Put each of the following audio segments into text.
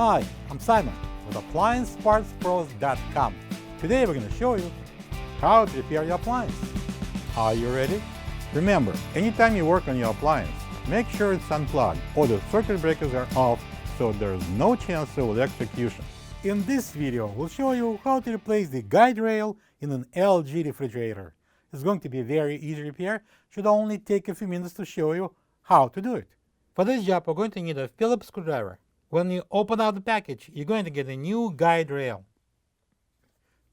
Hi, I'm Simon with AppliancePartsPros.com. Today we're going to show you how to repair your appliance. Are you ready? Remember, anytime you work on your appliance, make sure it's unplugged or the circuit breakers are off so there's no chance of electrocution. In this video, we'll show you how to replace the guide rail in an LG refrigerator. It's going to be a very easy repair. Should only take a few minutes to show you how to do it. For this job, we're going to need a Phillip screwdriver. When you open out the package, you're going to get a new guide rail.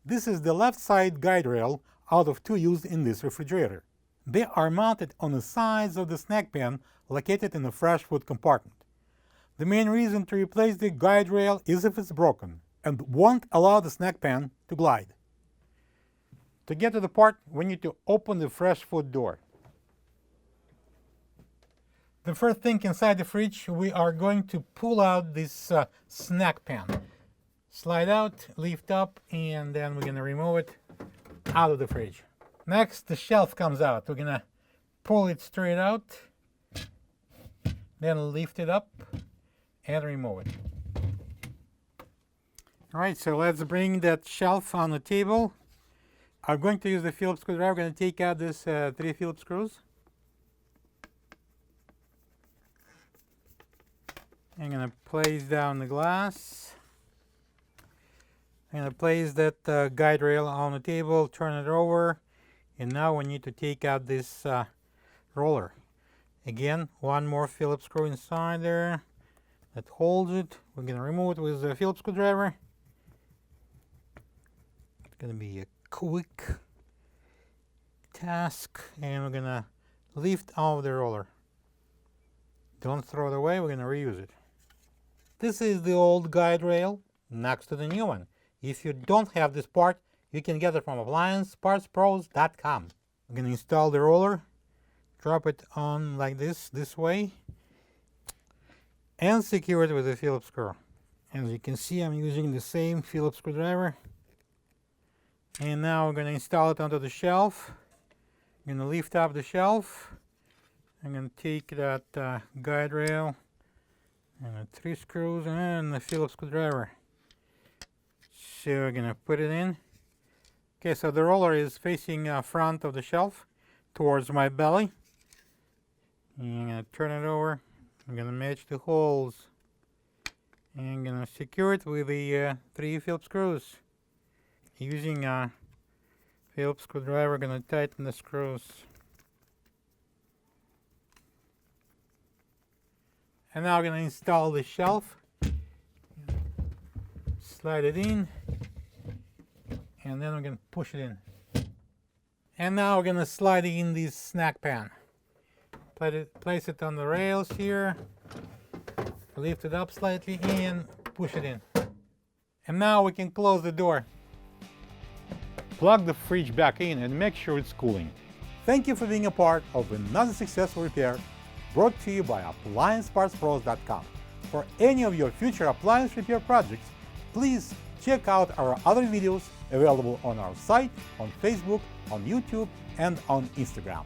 This is the left side guide rail out of two used in this refrigerator. They are mounted on the sides of the snack pan located in the fresh food compartment. The main reason to replace the guide rail is if it's broken and won't allow the snack pan to glide. To get to the part, we need to open the fresh food door. The first thing inside the fridge, we are going to pull out this snack pan. Slide out, lift up, and then we're going to remove it out of the fridge. Next, the shelf comes out. We're going to pull it straight out, then lift it up and remove it. All right, so let's bring that shelf on the table. I'm going to use the Phillip screwdriver. I'm going to take out this 3 Phillip screws. I'm going to place down the glass. I'm going to place that guide rail on the table, turn it over, and now we need to take out this roller. Again, one more Phillip screw inside there that holds it. We're going to remove it with the Phillip screwdriver. It's going to be a quick task, and we're going to lift off the roller. Don't throw it away, we're going to reuse it. This is the old guide rail next to the new one. If you don't have this part, you can get it from AppliancePartsPros.com. I'm going to install the roller, drop it on like this way, and secure it with a Phillip screw. As you can see, I'm using the same Phillip screwdriver. And now we're going to install it onto the shelf. I'm going to lift up the shelf. I'm going to take that guide rail and the 3 screws and the Phillip screwdriver. So we're going to put it in. Okay, so the roller is facing front of the shelf towards my belly. And I'm going to turn it over. I'm going to match the holes. And I'm going to secure it with the 3 Phillip screws. Using a Phillip screwdriver, I'm going to tighten the screws. And now I'm going to install the shelf. Slide it in. And then we're going to push it in. And now we're going to slide in this snack pan. Place it on the rails here. Lift it up slightly and push it in. And now we can close the door. Plug the fridge back in and make sure it's cooling. Thank you for being a part of another successful repair brought to you by AppliancePartsPros.com. For any of your future appliance repair projects, please check out our other videos available on our site, on Facebook, on YouTube, and on Instagram.